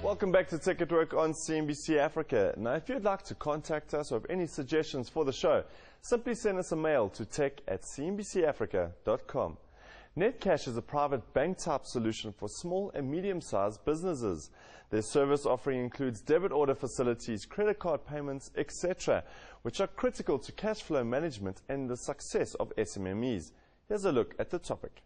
Welcome back to Tech at Work on CNBC Africa. Now, if you'd like to contact us or have any suggestions for the show, simply send us a mail to tech@cnbcafrica.com. Netcash is a private bank-type solution for small and medium-sized businesses. Their service offering includes debit order facilities, credit card payments, etc., which are critical to cash flow management and the success of SMMEs. Here's a look at the topic.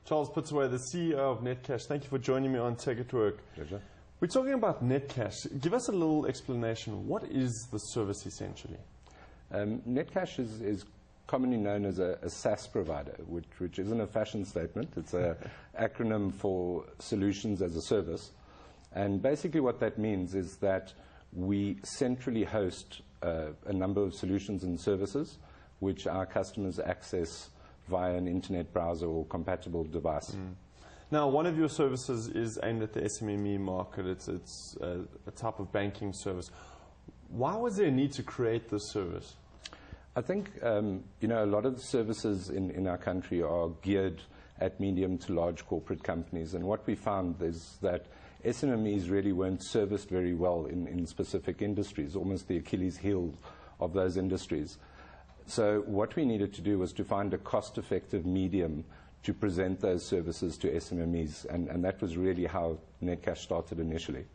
Charles Pittaway, the CEO of Netcash, thank you for joining me on Tech at Work. Pleasure. We're talking about Netcash. Give us a little explanation. What is the service essentially? Netcash is commonly known as a SaaS provider, which isn't a fashion statement. It's an acronym for Solutions as a Service. And basically what that means is that we centrally host a number of solutions and services which our customers access via an internet browser or compatible device. Now, one of your services is aimed at the SMME market. It's a type of banking service. Why was there a need to create this service? I think a lot of the services in our country are geared at medium to large corporate companies, and what we found is that SMMEs really weren't serviced very well in specific industries, almost the Achilles heel of those industries. So what we needed to do was to find a cost-effective medium to present those services to SMMEs, and that was really how Netcash started initially.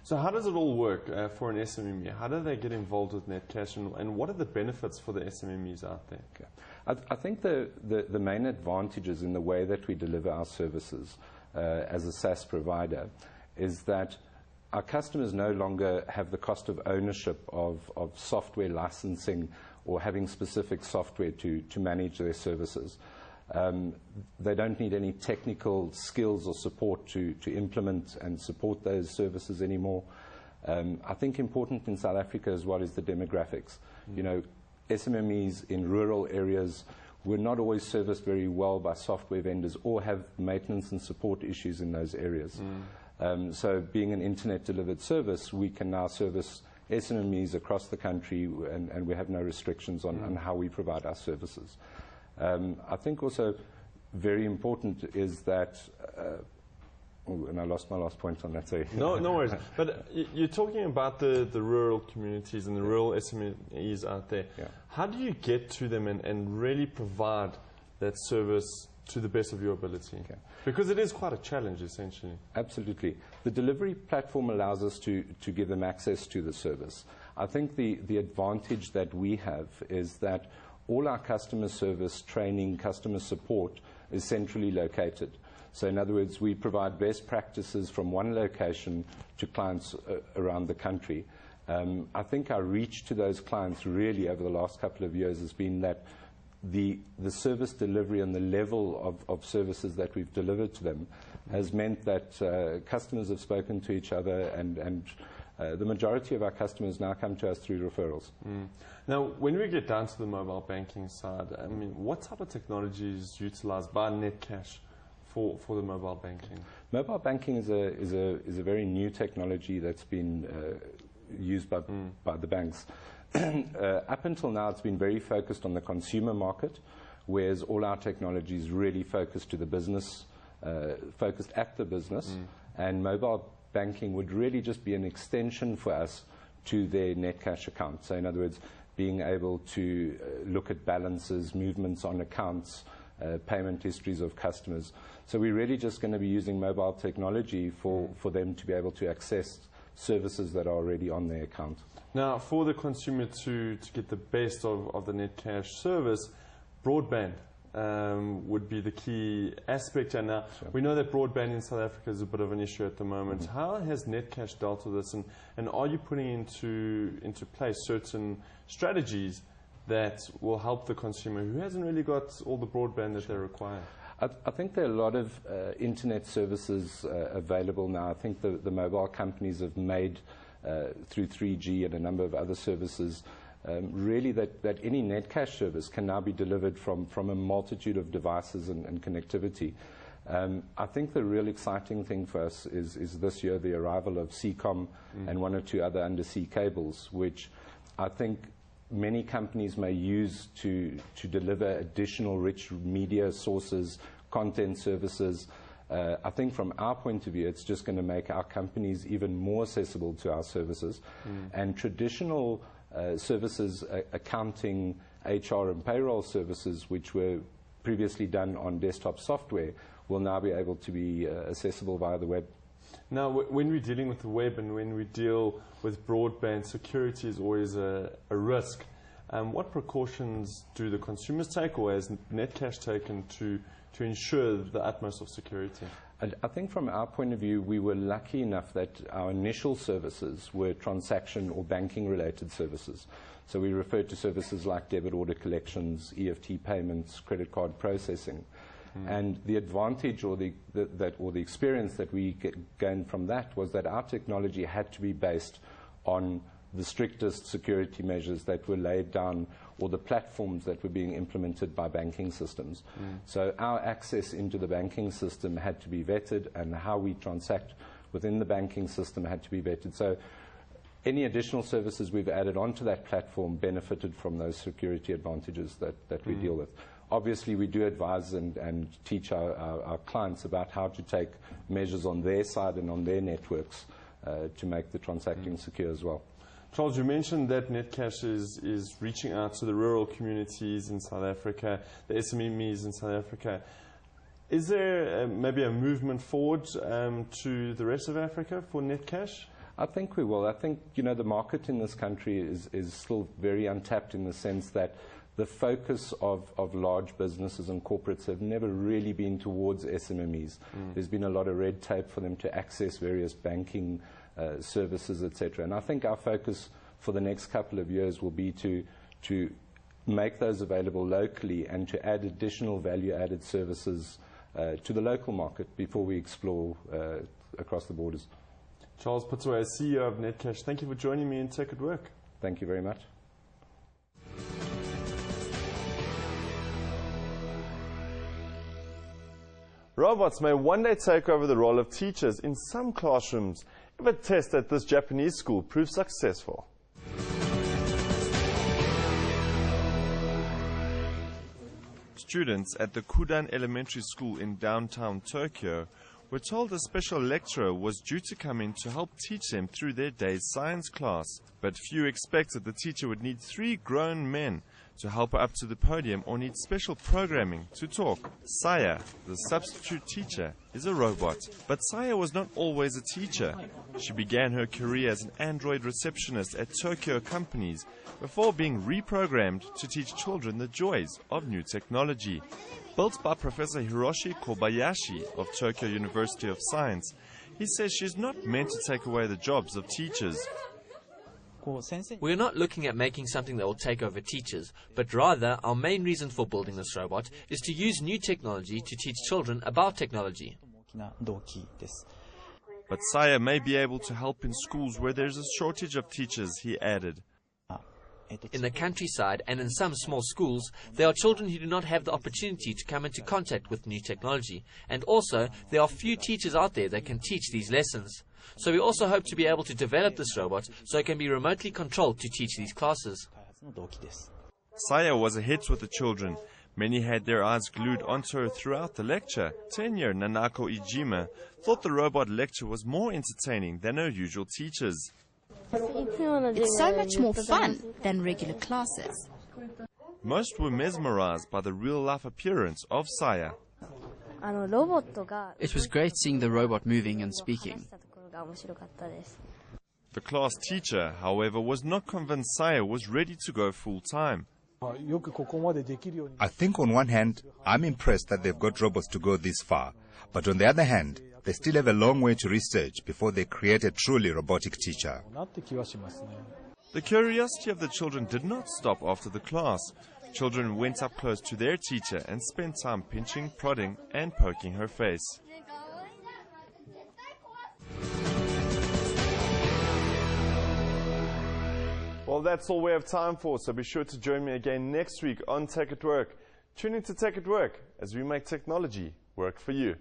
So how does it all work for an SMME? How do they get involved with Netcash, and what are the benefits for the SMMEs out there? Okay. I think the main advantages in the way that we deliver our services as a SaaS provider is that our customers no longer have the cost of ownership of software licensing or having specific software to manage their services. They don't need any technical skills or support to implement and support those services anymore. I think important in South Africa as well is the demographics. SMMEs in rural areas were not always serviced very well by software vendors or have maintenance and support issues in those areas. So being an internet-delivered service, we can now service SMMEs across the country, and we have no restrictions on how we provide our services. I think also very important is that, and I lost my last point on that, sorry. No worries. But you're talking about the rural communities and the rural SMEs out there. Yeah. How do you get to them and really provide that service to the best of your ability? Okay. Because it is quite a challenge, essentially. Absolutely. The delivery platform allows us to give them access to the service. I think the advantage that we have is that all our customer service, training, customer support is centrally located. So in other words, we provide best practices from one location to clients around the country. I think our reach to those clients really over the last couple of years has been that the service delivery and the level of services that we've delivered to them has meant that customers have spoken to each other, and the majority of our customers now come to us through referrals. Now, when we get down to the mobile banking side, I mean, what type of technology is utilized by Netcash for the mobile banking? Mobile banking is a very new technology that's been used by the banks. Up until now, it's been very focused on the consumer market, whereas all our technology is really focused to the business, focused at the business, and mobile banking would really just be an extension for us to their Netcash account. So in other words, being able to look at balances, movements on accounts, payment histories of customers. So we're really just going to be using mobile technology for them to be able to access services that are already on their account. Now, for the consumer to get the best of the Netcash service, broadband would be the key aspect. And now we know that broadband in South Africa is a bit of an issue at the moment. How has Netcash dealt with this, and are you putting into place certain strategies that will help the consumer who hasn't really got all the broadband that they require? I think there are a lot of internet services available now. I think the mobile companies have made, through 3G and a number of other services, really that any Netcash service can now be delivered from a multitude of devices and connectivity. I think the real exciting thing for us is this year the arrival of CCOM and one or two other undersea cables, which I think many companies may use to deliver additional rich media sources, content services. I think from our point of view, it's just going to make our companies even more accessible to our services. And traditional services, accounting, HR and payroll services, which were previously done on desktop software, will now be able to be accessible via the web. Now, when we're dealing with the web and when we deal with broadband, security is always a risk. What precautions do the consumers take, or has Netcash taken to ensure the utmost of security? I think from our point of view, we were lucky enough that our initial services were transaction or banking related services. So we referred to services like debit order collections, EFT payments, credit card processing. And the advantage or the experience that we gained from that was that our technology had to be based on the strictest security measures that were laid down, or the platforms that were being implemented by banking systems. So our access into the banking system had to be vetted, and how we transact within the banking system had to be vetted. So any additional services we've added onto that platform benefited from those security advantages that we deal with. Obviously, we do advise and teach our clients about how to take measures on their side and on their networks to make the transacting secure as well. Charles, you mentioned that Netcash is reaching out to the rural communities in South Africa, the SMMEs in South Africa. Is there maybe a movement forward to the rest of Africa for Netcash? I think we will. I think, the market in this country is still very untapped, in the sense that the focus of large businesses and corporates have never really been towards SMMEs. There's been a lot of red tape for them to access various banking services, etc. And I think our focus for the next couple of years will be to make those available locally and to add additional value-added services to the local market before we explore across the borders. Charles Pittaway, CEO of Netcash, thank you for joining me in Tech at Work. Thank you very much. Robots may one day take over the role of teachers in some classrooms if a test at this Japanese school proves successful. Students at the Kudan Elementary School in downtown Tokyo were told a special lecturer was due to come in to help teach them through their day's science class. But few expected the teacher would need 3 grown men to help her up to the podium, or need special programming to talk. Saya, the substitute teacher, is a robot. But Saya was not always a teacher. She began her career as an Android receptionist at Tokyo companies before being reprogrammed to teach children the joys of new technology. Built by Professor Hiroshi Kobayashi of Tokyo University of Science, he says she's not meant to take away the jobs of teachers. We're not looking at making something that will take over teachers, but rather our main reason for building this robot is to use new technology to teach children about technology. But Saya may be able to help in schools where there's a shortage of teachers, he added. In the countryside and in some small schools, there are children who do not have the opportunity to come into contact with new technology. And also, there are few teachers out there that can teach these lessons. So we also hope to be able to develop this robot so it can be remotely controlled to teach these classes. Saya was a hit with the children. Many had their eyes glued onto her throughout the lecture. 10-year Nanako Ijima thought the robot lecture was more entertaining than her usual teachers. It's so much more fun than regular classes. Most were mesmerized by the real-life appearance of Saya. It was great seeing the robot moving and speaking. The class teacher, however, was not convinced Saya was ready to go full-time. I think on one hand, I'm impressed that they've got robots to go this far. But on the other hand, they still have a long way to research before they create a truly robotic teacher. The curiosity of the children did not stop after the class. Children went up close to their teacher and spent time pinching, prodding, and poking her face. Well, that's all we have time for, so be sure to join me again next week on Tech at Work. Tune in to Tech at Work as we make technology work for you.